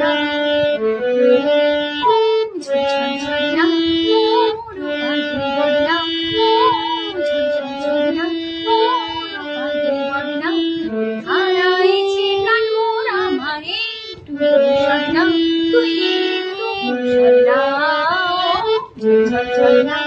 ঝরনা ঝরঝর ঝরনা মোর পাগলি বন্যা ঝরঝর ঝরনা মোর পাগলি বন্যা হারাইছে প্রাণ মোর আমারে একটু ঝরনা তুই একটু ঝরনা ঝরঝর ঝরনা